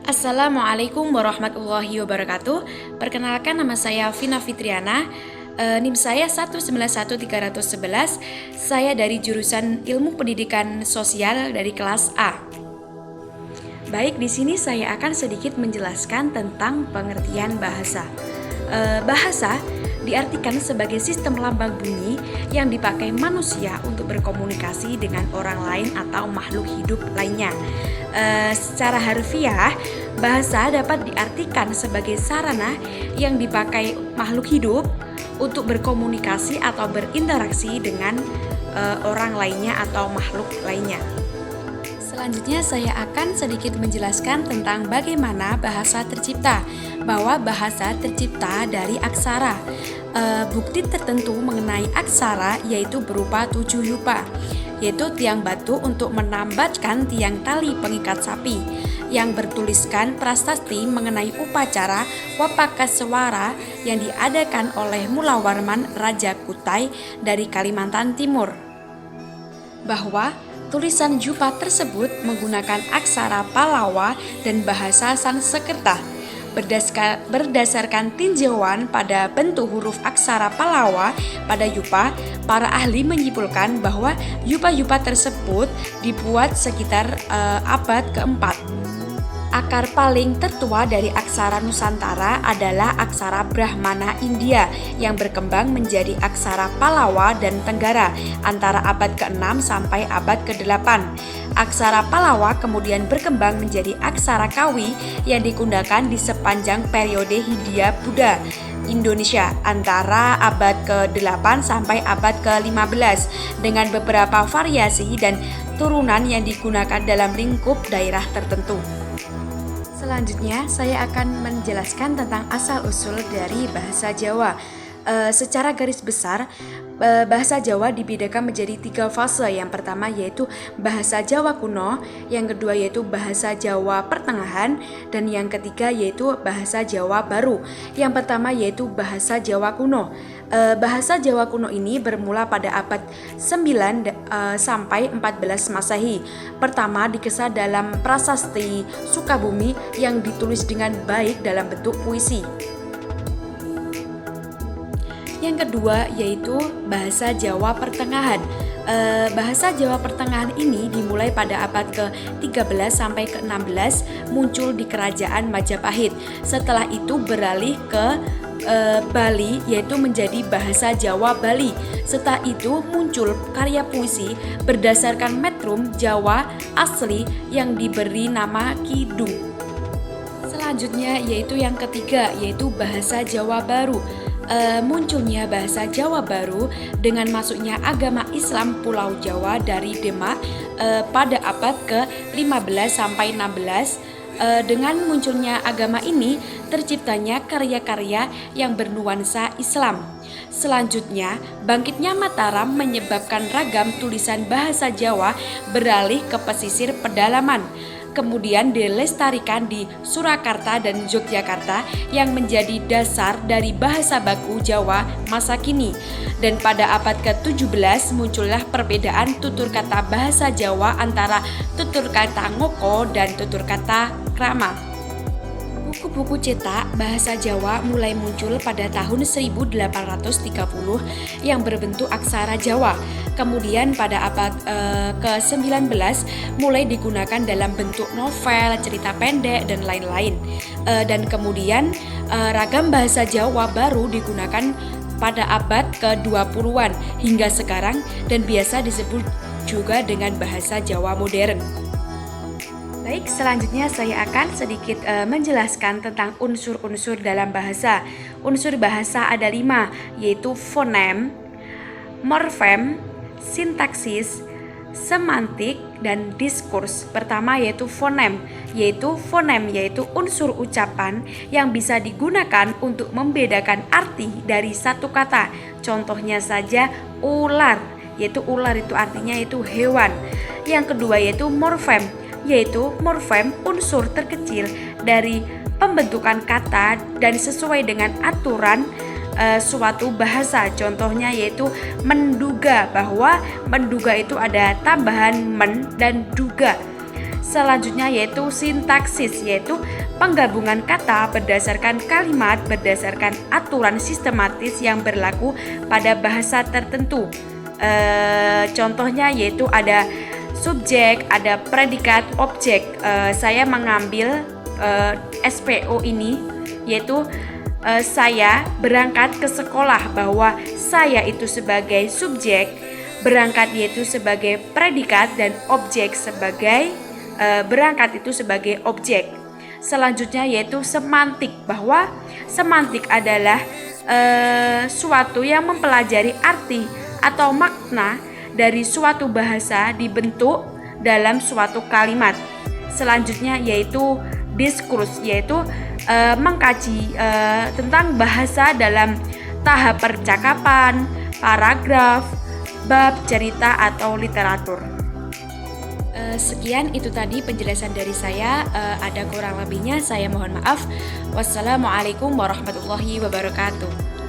Assalamualaikum warahmatullahi wabarakatuh. Perkenalkan, nama saya Vina Fitriana. NIM saya 191311. Saya dari jurusan Ilmu Pendidikan Sosial dari kelas A. Baik, di sini saya akan sedikit menjelaskan tentang pengertian bahasa. Bahasa diartikan sebagai sistem lambang bunyi yang dipakai manusia untuk berkomunikasi dengan orang lain atau makhluk hidup lainnya. Secara harfiah, bahasa dapat diartikan sebagai sarana yang dipakai makhluk hidup untuk berkomunikasi atau berinteraksi dengan orang lainnya atau makhluk lainnya. Selanjutnya saya akan sedikit menjelaskan tentang bagaimana bahasa tercipta, bahwa bahasa tercipta dari aksara. Bukti tertentu mengenai aksara yaitu berupa 7 yupa, yaitu tiang batu untuk menambatkan tiang tali pengikat sapi, yang bertuliskan prasasti mengenai upacara Wapakaswara yang diadakan oleh Mulawarman Raja Kutai dari Kalimantan Timur, bahwa tulisan yupa tersebut menggunakan aksara Palawa dan bahasa Sanskerta. Berdasarkan tinjauan pada bentuk huruf aksara Palawa pada yupa, para ahli menyimpulkan bahwa yupa-yupa tersebut dibuat sekitar abad keempat. Akar paling tertua dari aksara Nusantara adalah aksara Brahmana India yang berkembang menjadi aksara Palawa dan Tenggara antara abad ke-6 sampai abad ke-8. Aksara Palawa kemudian berkembang menjadi aksara Kawi yang digunakan di sepanjang periode Hindia Buddha Indonesia antara abad ke-8 sampai abad ke-15 dengan beberapa variasi dan turunan yang digunakan dalam lingkup daerah tertentu. Selanjutnya, saya akan menjelaskan tentang asal-usul dari bahasa Jawa. Secara garis besar, bahasa Jawa dibedakan menjadi 3 fase. Yang pertama yaitu bahasa Jawa kuno, yang kedua yaitu bahasa Jawa pertengahan, dan yang ketiga yaitu bahasa Jawa baru. Yang pertama yaitu bahasa Jawa kuno. Bahasa Jawa kuno ini bermula pada abad 9 sampai 14 Masehi. Pertama dikesah dalam prasasti Sukabumi yang ditulis dengan baik dalam bentuk puisi. Yang kedua yaitu bahasa Jawa pertengahan. Bahasa Jawa pertengahan ini dimulai pada abad ke-13 sampai ke-16, muncul di kerajaan Majapahit. Setelah itu beralih ke Bali, yaitu menjadi bahasa Jawa Bali. Setelah itu muncul karya puisi berdasarkan metrum Jawa asli yang diberi nama Kidung. Selanjutnya yaitu yang ketiga, yaitu bahasa Jawa baru. Munculnya bahasa Jawa baru dengan masuknya agama Islam Pulau Jawa dari Demak pada abad ke-15 sampai 16. Dengan munculnya agama ini terciptanya karya-karya yang bernuansa Islam. Selanjutnya, bangkitnya Mataram menyebabkan ragam tulisan bahasa Jawa beralih ke pesisir pedalaman. Kemudian dilestarikan di Surakarta dan Yogyakarta yang menjadi dasar dari bahasa baku Jawa masa kini. Dan pada abad ke-17 muncullah perbedaan tutur kata bahasa Jawa antara tutur kata ngoko dan tutur kata krama. Buku-buku cetak bahasa Jawa mulai muncul pada tahun 1830 yang berbentuk aksara Jawa. Kemudian pada abad ke-19 mulai digunakan dalam bentuk novel, cerita pendek, dan lain-lain. Dan kemudian ragam bahasa Jawa baru digunakan pada abad ke-20-an hingga sekarang dan biasa disebut juga dengan bahasa Jawa modern. Baik, selanjutnya saya akan sedikit menjelaskan tentang unsur-unsur dalam bahasa. Unsur bahasa ada 5, yaitu fonem, morfem, sintaksis, semantik, dan diskurs. Pertama yaitu fonem, yaitu unsur ucapan yang bisa digunakan untuk membedakan arti dari satu kata. Contohnya saja ular, yaitu ular itu artinya itu hewan. Yang kedua yaitu morfem, unsur terkecil dari pembentukan kata dan sesuai dengan aturan suatu bahasa. Contohnya yaitu menduga, bahwa menduga itu ada tambahan men dan duga. Selanjutnya yaitu sintaksis, yaitu penggabungan kata berdasarkan kalimat berdasarkan aturan sistematis yang berlaku pada bahasa tertentu. Contohnya yaitu ada subjek, ada predikat, objek. Saya mengambil SPO ini, yaitu saya berangkat ke sekolah, bahwa saya itu sebagai subjek, berangkat yaitu sebagai predikat, dan objek sebagai berangkat itu sebagai objek. Selanjutnya yaitu semantik, bahwa semantik adalah suatu yang mempelajari arti atau makna dari suatu bahasa dibentuk dalam suatu kalimat. Selanjutnya yaitu diskursus, yaitu mengkaji tentang bahasa dalam tahap percakapan, paragraf, bab, cerita, atau literatur. Sekian itu tadi penjelasan dari saya. Ada kurang lebihnya saya mohon maaf. Wassalamualaikum warahmatullahi wabarakatuh.